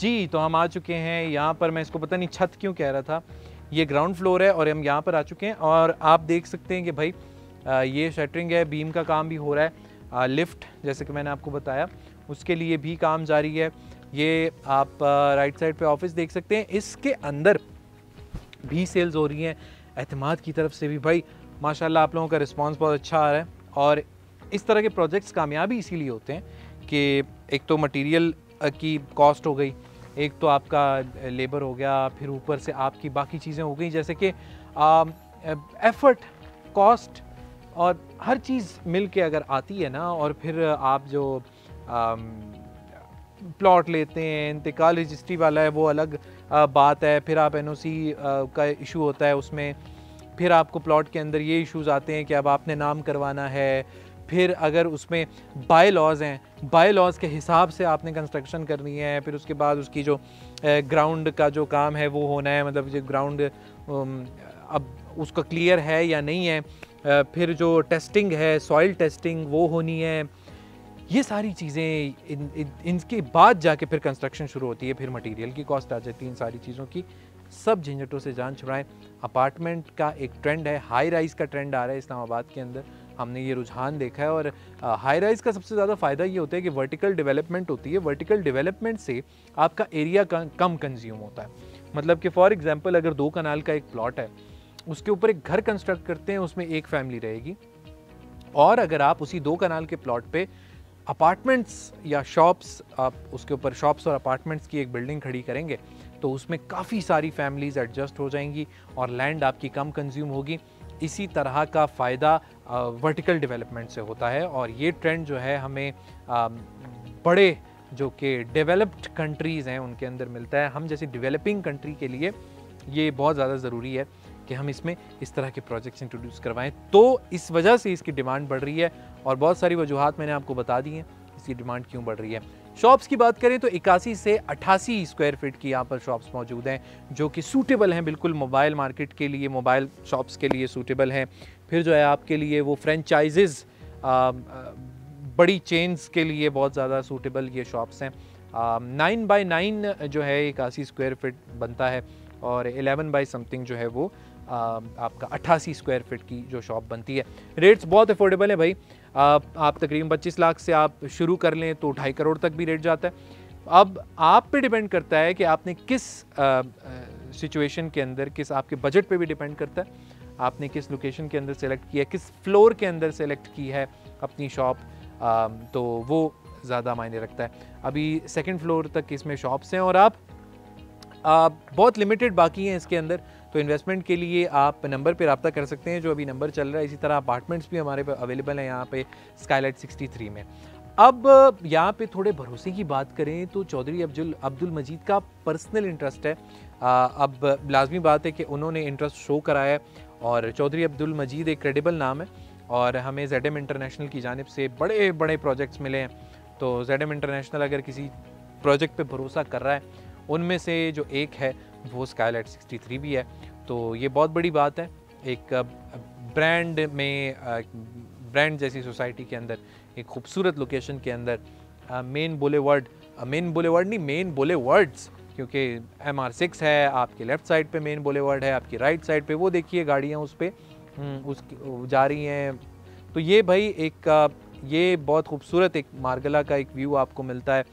जी, तो हम आ चुके हैं यहाँ पर। मैं इसको पता नहीं छत क्यों कह रहा था, ये ग्राउंड फ्लोर है और हम यहाँ पर आ चुके हैं। और आप देख सकते हैं कि भाई ये शटरिंग है, बीम का काम भी हो रहा है। लिफ्ट जैसे कि मैंने आपको बताया उसके लिए भी काम जारी है। ये आप राइट साइड पे ऑफिस देख सकते हैं, इसके अंदर भी सेल्स हो रही हैं। एतमाद की तरफ से भी भाई माशाल्लाह आप लोगों का रिस्पांस बहुत अच्छा आ रहा है। और इस तरह के प्रोजेक्ट्स कामयाबी इसीलिए होते हैं कि एक तो मटेरियल की कॉस्ट हो गई, एक तो आपका लेबर हो गया, फिर ऊपर से आपकी बाकी चीज़ें हो गई, जैसे कि एफर्ट, कॉस्ट और हर चीज़ मिल के अगर आती है ना। और फिर आप जो प्लॉट लेते हैं, इंतकाल रजिस्ट्री वाला है वो अलग बात है। फिर आप एनओसी का इशू होता है उसमें, फिर आपको प्लॉट के अंदर ये इश्यूज़ आते हैं कि अब आपने नाम करवाना है। फिर अगर उसमें बाय लॉज हैं, बाय लॉज के हिसाब से आपने कंस्ट्रक्शन करनी है। फिर उसके बाद उसकी जो ग्राउंड का जो काम है वो होना है, मतलब जो ग्राउंड अब उसका क्लियर है या नहीं है। फिर जो टेस्टिंग है, सॉइल टेस्टिंग, वो होनी है। ये सारी चीज़ें इनके बाद जाके फिर कंस्ट्रक्शन शुरू होती है, फिर मटेरियल की कॉस्ट आ जाती है। इन सारी चीज़ों की सब झंझटों से जान छुड़ाएं। अपार्टमेंट का एक ट्रेंड है, हाई राइज़ का ट्रेंड आ रहा है इस्लामाबाद के अंदर, हमने ये रुझान देखा है। और हाई राइज़ का सबसे ज़्यादा फ़ायदा ये होता है कि वर्टिकल डेवलपमेंट होती है। वर्टिकल डेवलपमेंट से आपका एरिया कम कंज्यूम होता है। मतलब कि फॉर एग्जांपल अगर 2 कनाल का एक प्लॉट है, उसके ऊपर एक घर कंस्ट्रक्ट करते हैं, उसमें एक फैमिली रहेगी। और अगर आप उसी 2 कनाल के प्लॉट पे अपार्टमेंट्स या शॉप्स, आप उसके ऊपर शॉप्स और अपार्टमेंट्स की एक बिल्डिंग खड़ी करेंगे तो उसमें काफ़ी सारी फैमिलीज एडजस्ट हो जाएंगी और लैंड आपकी कम कंज्यूम होगी। इसी तरह का फ़ायदा वर्टिकल डेवलपमेंट से होता है। और ये ट्रेंड जो है हमें बड़े जो कि डेवलप्ड कंट्रीज़ हैं उनके अंदर मिलता है। हम जैसे डेवलपिंग कंट्री के लिए ये बहुत ज़्यादा ज़रूरी है कि हम इसमें इस तरह के प्रोजेक्ट्स इंट्रोड्यूस करवाएं। तो इस वजह से इसकी डिमांड बढ़ रही है और बहुत सारी वजूहात मैंने आपको बता दी हैं इसकी डिमांड क्यों बढ़ रही है। शॉप्स की बात करें तो 81 से 88 स्क्वायर फीट की यहाँ पर शॉप्स मौजूद हैं जो कि सूटेबल हैं, बिल्कुल मोबाइल मार्केट के लिए, मोबाइल शॉप्स के लिए सूटेबल हैं। फिर जो है आपके लिए वो फ्रेंचाइजेज़, बड़ी चेन्स के लिए बहुत ज़्यादा सूटेबल ये शॉप्स हैं। 9x9 जो है 81 स्क्वायर फीट बनता है और 11 बाई समथिंग जो है वो आपका 88 स्क्वायर फीट की जो शॉप बनती है। रेट्स बहुत अफोर्डेबल है भाई। आप तकरीबन 25 लाख से आप शुरू कर लें तो 2.5 करोड़ तक भी रेट जाता है। अब आप पे डिपेंड करता है कि आपने किस सिचुएशन के अंदर, किस आपके बजट पे भी डिपेंड करता है, आपने किस लोकेशन के अंदर सेलेक्ट किया है, किस फ्लोर के अंदर सेलेक्ट की है अपनी शॉप, तो वो ज़्यादा मायने रखता है। अभी 2nd फ्लोर तक इसमें शॉप्स हैं और आप बहुत लिमिटेड बाकी हैं इसके अंदर। तो इन्वेस्टमेंट के लिए आप नंबर पे रब्ता कर सकते हैं जो अभी नंबर चल रहा है। इसी तरह अपार्टमेंट्स भी हमारे पे अवेलेबल हैं यहाँ पे स्काईलाइट 63 में। अब यहाँ पे थोड़े भरोसे की बात करें तो चौधरी अब्दुल मजीद का पर्सनल इंटरेस्ट है। अब लाजमी बात है कि उन्होंने इंटरेस्ट शो कराया है और चौधरी अब्दुल मजीद एक क्रेडिबल नाम है और हमें ZM इंटरनेशनल की जानिब से बड़े बड़े प्रोजेक्ट्स मिले हैं। तो ZM इंटरनेशनल अगर किसी प्रोजेक्ट पे भरोसा कर रहा है, उनमें से जो एक है वो स्काईलाइट 63 भी है। तो ये बहुत बड़ी बात है। एक ब्रांड में, ब्रांड जैसी सोसाइटी के अंदर, एक खूबसूरत लोकेशन के अंदर, मेन बुलेवर्ड नहीं, मेन बुलेवर्ड्स, क्योंकि MR6 है आपके लेफ़्ट साइड पे, मेन बुलेवर्ड है आपकी राइट साइड पे, वो देखिए गाड़ियाँ उस पर जा रही हैं। तो ये भाई एक ये बहुत खूबसूरत एक मार्गला का एक व्यू आपको मिलता है।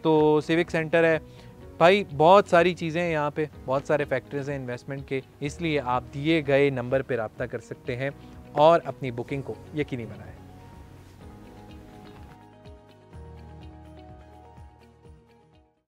तो सिविक सेंटर है भाई, बहुत सारी चीज़ें हैं यहाँ पे, बहुत सारे फैक्टर्स हैं इन्वेस्टमेंट के, इसलिए आप दिए गए नंबर पे रब्ता कर सकते हैं और अपनी बुकिंग को यकीनी बनाएं।